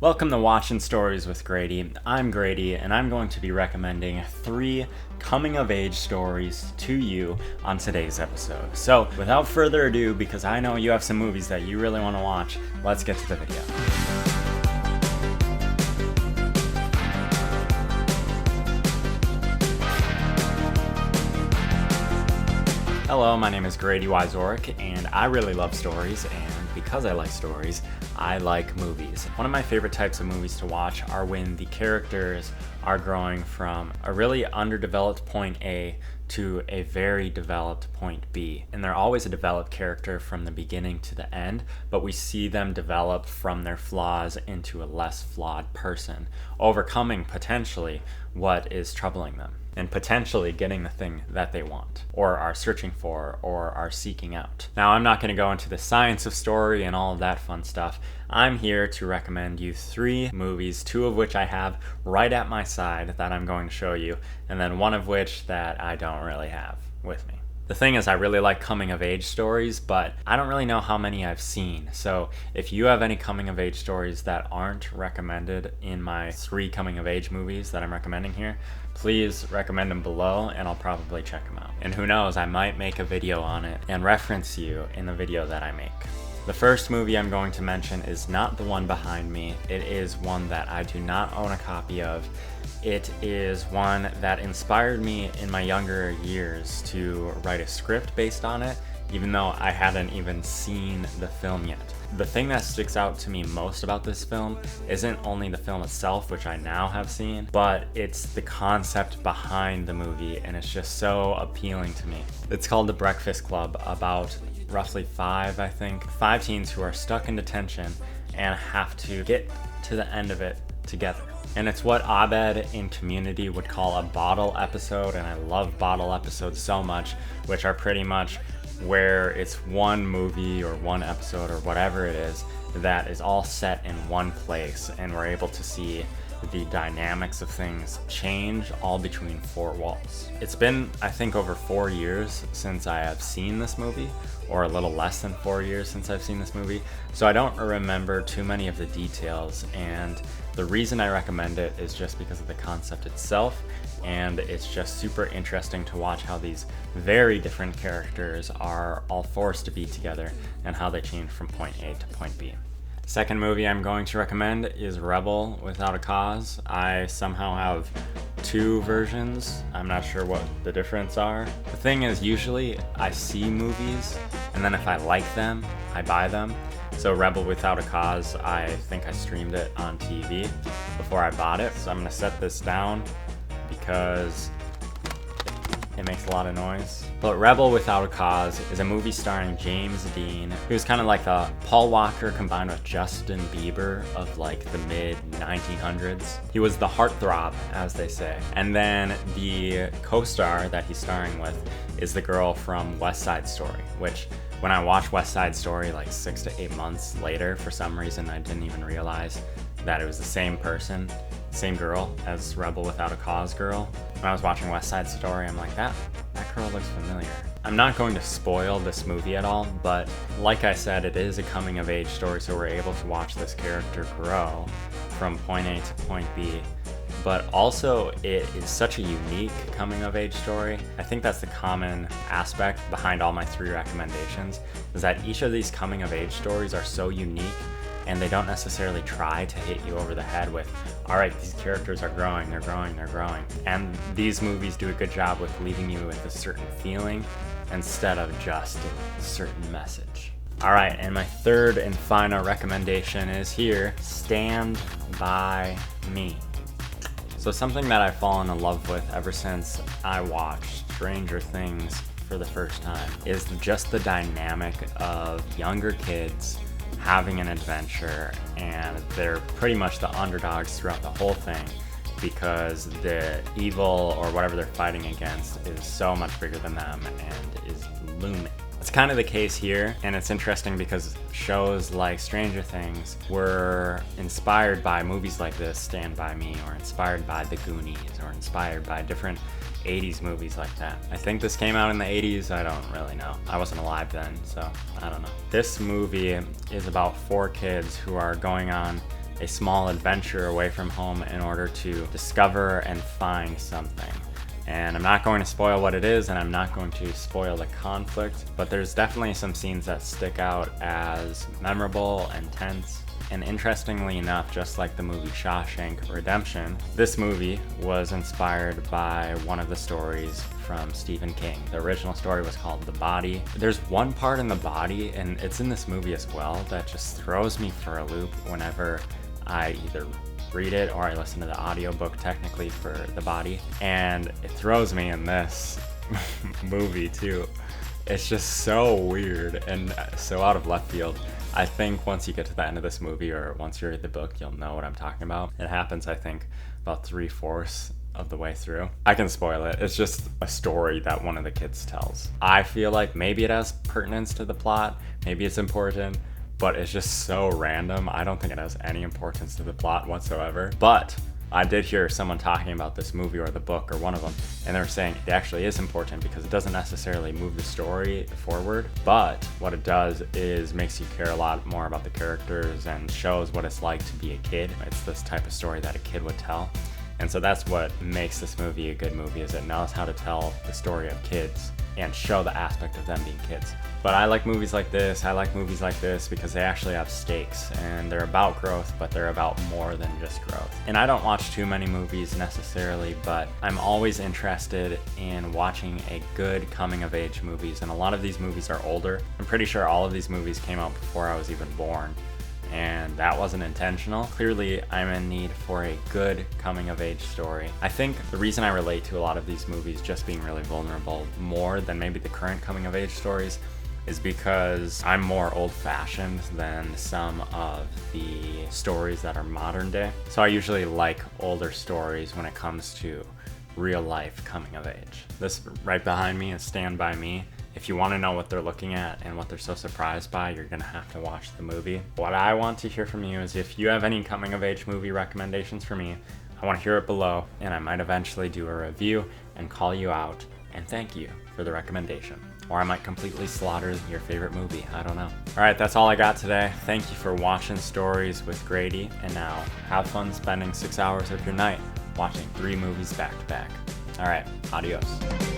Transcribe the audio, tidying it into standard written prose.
Welcome to Watching Stories with Grady. I'm Grady, and I'm going to be recommending 3 coming-of-age stories to you on today's episode. So, without further ado, because I know you have some movies that you really want to watch, let's get to the video. Hello, my name is Grady Wyzorek, and I really love stories, and because I like stories, I like movies. One of my favorite types of movies to watch are when the characters are growing from a really underdeveloped point A to a very developed point B. And they're always a developed character from the beginning to the end, but we see them develop from their flaws into a less flawed person, overcoming potentially what is troubling them, and potentially getting the thing that they want, or are searching for, or are seeking out. Now, I'm not going to go into the science of story and all of that fun stuff. I'm here to recommend you 3 movies, 2 of which I have right at my side that I'm going to show you, and then 1 of which that I don't really have with me. The thing is, I really like coming-of-age stories, but I don't really know how many I've seen. So if you have any coming-of-age stories that aren't recommended in my 3 coming-of-age movies that I'm recommending here, please recommend them below and I'll probably check them out. And who knows, I might make a video on it and reference you in the video that I make. The first movie I'm going to mention is not the one behind me. It is one that I do not own a copy of. It is one that inspired me in my younger years to write a script based on it, even though I hadn't even seen the film yet. The thing that sticks out to me most about this film isn't only the film itself, which I now have seen, but it's the concept behind the movie, and it's just so appealing to me. It's called The Breakfast Club, about roughly 5 teens who are stuck in detention and have to get to the end of it together. And it's what Abed in Community would call a bottle episode, and I love bottle episodes so much, which are pretty much where it's one movie or one episode or whatever it is that is all set in one place, and we're able to see the dynamics of things change all between 4 walls. It's been, I think, over 4 years since I have seen this movie, or a little less than 4 years since I've seen this movie, so I don't remember too many of the details, and the reason I recommend it is just because of the concept itself, and it's just super interesting to watch how these very different characters are all forced to be together and how they change from point A to point B. Second movie I'm going to recommend is Rebel Without a Cause. I somehow have 2 versions. I'm not sure what the difference are. The thing is, usually I see movies, and then if I like them, I buy them. So Rebel Without a Cause, I think I streamed it on TV before I bought it. So I'm gonna set this down because it makes a lot of noise. But Rebel Without a Cause is a movie starring James Dean, who's kind of like the Paul Walker combined with Justin Bieber of like the mid-1900s. He was the heartthrob, as they say. And then the co-star that he's starring with is the girl from West Side Story, which when I watched West Side Story like 6 to 8 months later, for some reason I didn't even realize that it was the same person, same girl as Rebel Without a Cause girl. When I was watching West Side Story, I'm like, that girl looks familiar. I'm not going to spoil this movie at all, but like I said, it is a coming of age story, so we're able to watch this character grow from point A to point B. But also, it is such a unique coming-of-age story. I think that's the common aspect behind all my 3 recommendations, is that each of these coming-of-age stories are so unique, and they don't necessarily try to hit you over the head with, all right, these characters are growing, they're growing, they're growing. And these movies do a good job with leaving you with a certain feeling instead of just a certain message. All right, and my 3rd and final recommendation is here, Stand By Me. So something that I've fallen in love with ever since I watched Stranger Things for the first time is just the dynamic of younger kids having an adventure, and they're pretty much the underdogs throughout the whole thing because the evil or whatever they're fighting against is so much bigger than them and is looming. It's kind of the case here, and it's interesting because shows like Stranger Things were inspired by movies like this, Stand By Me, or inspired by The Goonies, or inspired by different 80s movies like that. I think this came out in the 80s, I don't really know. I wasn't alive then, so I don't know. This movie is about 4 kids who are going on a small adventure away from home in order to discover and find something. And I'm not going to spoil what it is, and I'm not going to spoil the conflict, but there's definitely some scenes that stick out as memorable and tense. And interestingly enough, just like the movie Shawshank Redemption, this movie was inspired by one of the stories from Stephen King. The original story was called The Body. There's one part in The Body, and it's in this movie as well, that just throws me for a loop whenever I either read it or I listen to the audiobook technically for The Body, and it throws me in this movie too. It's just so weird and so out of left field. I think once you get to the end of this movie, or once you read the book, you'll know what I'm talking about. It happens, I think, about 3/4 of the way through. I can spoil it. It's just a story that one of the kids tells. I feel like maybe it has pertinence to the plot, maybe it's important, but it's just so random. I don't think it has any importance to the plot whatsoever. But I did hear someone talking about this movie or the book or one of them, and they were saying it actually is important because it doesn't necessarily move the story forward, but what it does is makes you care a lot more about the characters and shows what it's like to be a kid. It's this type of story that a kid would tell. And so that's what makes this movie a good movie, is it knows how to tell the story of kids and show the aspect of them being kids. But I like movies like this. I like movies like this because they actually have stakes, and they're about growth, but they're about more than just growth. And I don't watch too many movies necessarily, but I'm always interested in watching a good coming of age movies, and a lot of these movies are older. I'm pretty sure all of these movies came out before I was even born, and that wasn't intentional. Clearly, I'm in need for a good coming of age story. I think the reason I relate to a lot of these movies just being really vulnerable more than maybe the current coming of age stories is because I'm more old-fashioned than some of the stories that are modern day. So I usually like older stories when it comes to real life coming of age. This right behind me is Stand By Me. If you want to know what they're looking at and what they're so surprised by, you're gonna have to watch the movie. What I want to hear from you is if you have any coming of age movie recommendations for me, I want to hear it below, and I might eventually do a review and call you out and thank you for the recommendation. Or I might completely slaughter your favorite movie, I don't know. All right, that's all I got today. Thank you for watching Stories with Grady, and now have fun spending 6 hours of your night watching 3 movies back to back. All right, adios.